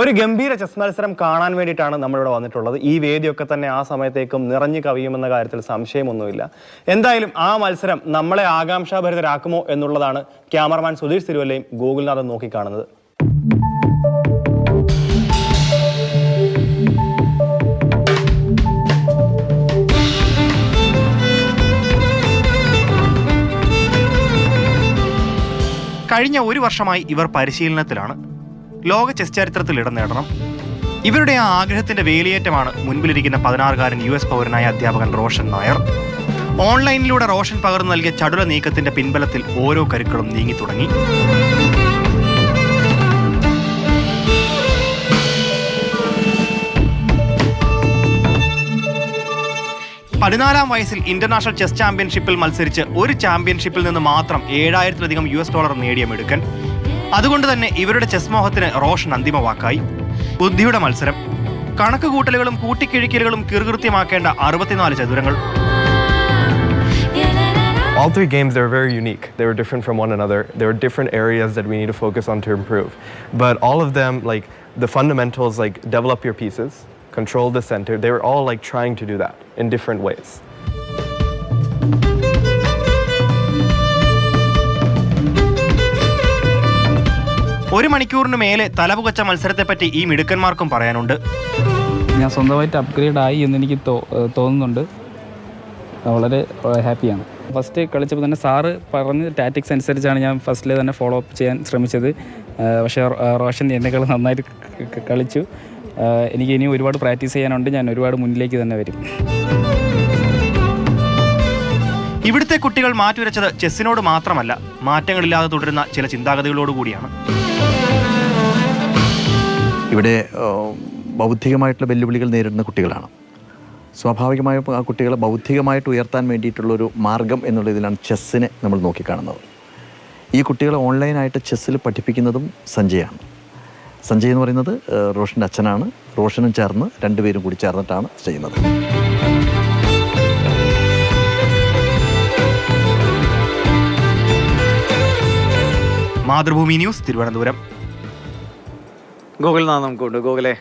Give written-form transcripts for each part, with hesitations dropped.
ഒരു ഗംഭീര ചെസ് മത്സരം കാണാൻ വേണ്ടിയിട്ടാണ് നമ്മളിവിടെ വന്നിട്ടുള്ളത്. ഈ വേദിയൊക്കെ തന്നെ ആ സമയത്തേക്കും നിറഞ്ഞു കവിയുമെന്ന കാര്യത്തിൽ സംശയമൊന്നുമില്ല. എന്തായാലും ആ മത്സരം നമ്മളെ ആകാംക്ഷാഭരിതരാക്കുമോ എന്നുള്ളതാണ് ക്യാമറമാൻ സുധീഷ് തിരുവല്ലയും ഗൂഗിൾനാഥും നോക്കിക്കാണുന്നത്. കഴിഞ്ഞ ഒരു വർഷമായി ഇവർ പരിശീലനത്തിലാണ്. ലോക ചെസ് ചരിത്രത്തിൽ ഇടം നേടണം. ഇവരുടെ ആ ആഗ്രഹത്തിന്റെ വേലിയേറ്റമാണ് മുൻപിലിരിക്കുന്ന 16-കാരൻ US പൗരനായ അധ്യാപകൻ റോഷൻ നായർ. ഓൺലൈനിലൂടെ റോഷൻ പകർന്നു നൽകിയ ചടുല നീക്കത്തിന്റെ പിൻബലത്തിൽ ഓരോ കരുക്കളും നീങ്ങി തുടങ്ങി. പതിനാലാം വയസ്സിൽ ഇന്റർനാഷണൽ ചെസ് ചാമ്പ്യൻഷിപ്പിൽ മത്സരിച്ച് ഒരു ചാമ്പ്യൻഷിപ്പിൽ നിന്ന് മാത്രം $7,000-ലധികം നേടിയ മിടുക്കൻ. അതുകൊണ്ട് തന്നെ ഇവരുടെ ചെസ് മോഹത്തിന് റോഷൻ അന്തിമ വാക്കായി. ബുദ്ധിയുടെ മത്സരം, കണക്കുകൂട്ടലുകളും കൂട്ടിക്കിഴിക്കലുകളും കീർകൃത്യമാക്കേണ്ട 64 ചതുരങ്ങൾ. All three games, they were very unique. They were different from one another. There were different areas that we need to focus on to improve. But all of them, like the fundamentals, like develop your pieces, control the center, they were all like trying to do that in different ways. ഒരു മണിക്കൂറിന് മേലെ തലപുകച്ച മത്സരത്തെപ്പറ്റി ഈ മിടുക്കന്മാർക്കും പറയാനുണ്ട്. ഞാൻ സ്വന്തമായിട്ട് upgrade ആയി എന്ന് എനിക്ക് തോന്നുന്നുണ്ട്. വളരെ ഹാപ്പിയാണ്. ഫസ്റ്റ് കളിച്ചപ്പോൾ തന്നെ സാറ് പറഞ്ഞ ടാറ്റിക്സ് അനുസരിച്ചാണ് ഞാൻ ഫസ്റ്റിൽ തന്നെ ഫോളോ അപ്പ് ചെയ്യാൻ ശ്രമിച്ചത്. പക്ഷേ റോഷൻ എന്നെക്കാൾ നന്നായിട്ട് കളിച്ചു. എനിക്ക് ഇനി ഒരുപാട് പ്രാക്ടീസ് ചെയ്യാനുണ്ട്. ഞാൻ ഒരുപാട് മുന്നിലേക്ക് തന്നെ വരും. ഇവിടുത്തെ കുട്ടികൾ മാറ്റുരച്ചത് ചെസ്സിനോട് മാത്രമല്ല, മാറ്റങ്ങളില്ലാതെ തുടരുന്ന ചില ചിന്താഗതികളോടുകൂടിയാണ്. ഇവിടെ ബൗദ്ധികമായിട്ടുള്ള വെല്ലുവിളികൾ നേരിടുന്ന കുട്ടികളാണ്. സ്വാഭാവികമായും ആ കുട്ടികളെ ബൗദ്ധികമായിട്ട് ഉയർത്താൻ വേണ്ടിയിട്ടുള്ളൊരു മാർഗം എന്നുള്ള ഇതിലാണ് ചെസ്സിനെ നമ്മൾ നോക്കിക്കാണുന്നത്. ഈ കുട്ടികളെ ഓൺലൈനായിട്ട് ചെസ്സിൽ പഠിപ്പിക്കുന്നതും സഞ്ജയാണ്. സഞ്ജയ് എന്ന് പറയുന്നത് റോഷൻ്റെ അച്ഛനാണ്. റോഷനും ചേർന്ന് രണ്ടുപേരും കൂടി ചേർന്നിട്ടാണ് ചെയ്യുന്നത്. മാതൃഭൂമി ന്യൂസ്, തിരുവനന്തപുരം. ഗൂഗിൾ നമുക്കുണ്ട്. ഗൂഗിളെ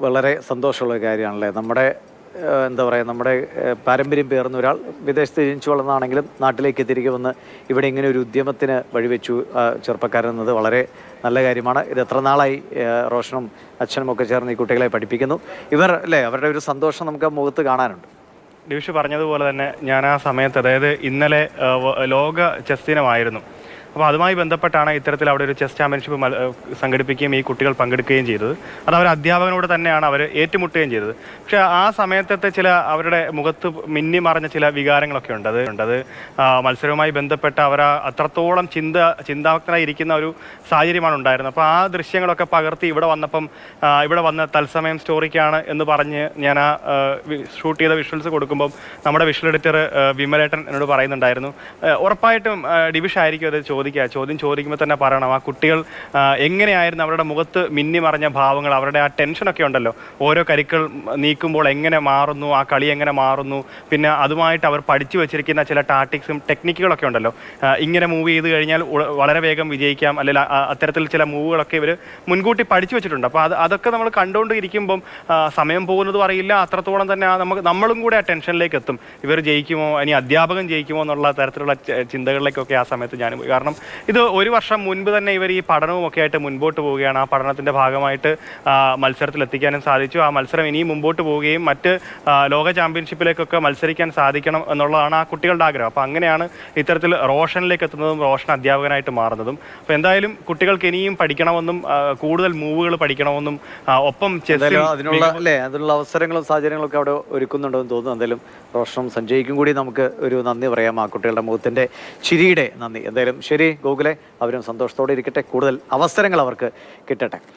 വളരെ സന്തോഷമുള്ള കാര്യമാണല്ലേ. നമ്മുടെ എന്താ പറയുക, നമ്മുടെ പാരമ്പര്യം പേർന്ന ഒരാൾ വിദേശത്ത് ജനിച്ചു വളർന്നാണെങ്കിലും നാട്ടിലേക്ക് തിരികെ വന്ന് ഇവിടെ ഇങ്ങനെ ഒരു ഉദ്യമത്തിന് വഴിവെച്ചു ചെറുപ്പക്കാരെന്നത് വളരെ നല്ല കാര്യമാണ്. ഇത് എത്ര നാളായി റോഷനും അച്ഛനും ഒക്കെ ചേർന്ന് ഈ കുട്ടികളെ പഠിപ്പിക്കുന്നു. ഇവർ അല്ലേ, അവരുടെ ഒരു സന്തോഷം നമുക്ക് മുഖത്ത് കാണാനുണ്ട്. ഡിവിഷ് പറഞ്ഞതുപോലെ തന്നെ ഞാൻ ആ സമയത്ത്, അതായത് ഇന്നലെ ലോക ചെസ് ദിനമായിരുന്നു. അപ്പോൾ അതുമായി ബന്ധപ്പെട്ടാണ് ഇത്തരത്തിൽ അവിടെ ഒരു ചെസ് ചാമ്പ്യൻഷിപ്പ് സംഘടിപ്പിക്കുകയും ഈ കുട്ടികൾ പങ്കെടുക്കുകയും ചെയ്തത്. അത് അവർ അധ്യാപകനോട് തന്നെയാണ് അവർ ഏറ്റുമുട്ടുകയും ചെയ്തത്. പക്ഷേ ആ സമയത്തെ ചില അവരുടെ മുഖത്ത് മിന്നി മറഞ്ഞ ചില വികാരങ്ങളൊക്കെ ഉണ്ട്. അത് മത്സരവുമായി ബന്ധപ്പെട്ട് അവർ അത്രത്തോളം ചിന്താഭക്തരായിരിക്കുന്ന ഒരു സാഹചര്യമാണ് ഉണ്ടായിരുന്നത്. അപ്പോൾ ആ ദൃശ്യങ്ങളൊക്കെ പകർത്തി ഇവിടെ വന്ന തത്സമയം സ്റ്റോറിക്കാണ് എന്ന് പറഞ്ഞ് ഞാൻ ആ ഷൂട്ട് ചെയ്ത വിഷ്വൽസ് കൊടുക്കുമ്പം നമ്മുടെ വിഷ്വൽ എഡിറ്റർ വിമലേട്ടൻ എന്നോട് പറയുന്നുണ്ടായിരുന്നു, ഉറപ്പായിട്ടും ഡിവിഷ് ആയിരിക്കും അത് ചോദ്യം ചോദിക്കുമ്പോൾ തന്നെ പറയണം, ആ കുട്ടികൾ എങ്ങനെയായിരുന്നു അവരുടെ മുഖത്ത് മിന്നി മറഞ്ഞ ഭാവങ്ങൾ, അവരുടെ ആ ടെൻഷനൊക്കെ ഉണ്ടല്ലോ, ഓരോ കരുക്കൾ നീക്കുമ്പോൾ എങ്ങനെ മാറുന്നു, ആ കളി എങ്ങനെ മാറുന്നു, പിന്നെ അതുമായിട്ട് അവർ പഠിച്ചു വെച്ചിരിക്കുന്ന ചില ടാക്ടിക്സും ടെക്നിക്കുകളൊക്കെ ഉണ്ടല്ലോ, ഇങ്ങനെ മൂവ് ചെയ്ത് കഴിഞ്ഞാൽ വളരെ വേഗം വിജയിക്കാം, അല്ലെങ്കിൽ അത്തരത്തിൽ ചില മൂവുകളൊക്കെ ഇവർ മുൻകൂട്ടി പഠിച്ചു വെച്ചിട്ടുണ്ട്. അപ്പോൾ അതൊക്കെ നമ്മൾ കണ്ടുകൊണ്ടിരിക്കുമ്പം സമയം പോകുന്നതും അറിയില്ല. അത്രത്തോളം തന്നെ നമ്മളും കൂടെ ആ ടെൻഷനിലേക്ക് എത്തും. ഇവർ ജയിക്കുമോ, ഇനി അധ്യാപകൻ ജയിക്കുമോ എന്നുള്ള തരത്തിലുള്ള ചിന്തകളിലേക്കൊക്കെ ആ സമയത്ത് ഞാൻ പോയി. കാരണം ഇത് ഒരു വർഷം മുൻപ് തന്നെ ഇവർ ഈ പഠനവും ഒക്കെ ആയിട്ട് മുൻപോട്ട് പോവുകയാണ്. ആ പഠനത്തിന്റെ ഭാഗമായിട്ട് മത്സരത്തിൽ എത്തിക്കാനും സാധിച്ചു. ആ മത്സരം ഇനിയും മുമ്പോട്ട് പോവുകയും മറ്റ് ലോക ചാമ്പ്യൻഷിപ്പിലേക്കൊക്കെ മത്സരിക്കാൻ സാധിക്കണം എന്നുള്ളതാണ് ആ കുട്ടികളുടെ ആഗ്രഹം. അപ്പോൾ അങ്ങനെയാണ് ഇത്തരത്തിൽ റോഷനിലേക്ക് എത്തുന്നതും റോഷൻ അധ്യാപകനായിട്ട് മാറുന്നതും. അപ്പോൾ എന്തായാലും കുട്ടികൾക്ക് ഇനിയും പഠിക്കണമെന്നും കൂടുതൽ മൂവുകൾ പഠിക്കണമെന്നും ഒപ്പം അതിനുള്ള അവസരങ്ങളും സാഹചര്യങ്ങളും ഒക്കെ അവിടെ ഒരുക്കുന്നുണ്ടെന്ന് തോന്നുന്നു. എന്തായാലും റോഷനും സഞ്ജയ്ക്കും കൂടി നമുക്ക് ഒരു നന്ദി പറയാം, ആ കുട്ടികളുടെ മുഖത്തിന്റെ ചിരിയുടെ നന്ദി. എന്തായാലും ശരി ഗൂഗിളെ, അവരും സന്തോഷത്തോടെ ഇരിക്കട്ടെ, കൂടുതൽ അവസരങ്ങൾ അവർക്ക് കിട്ടട്ടെ.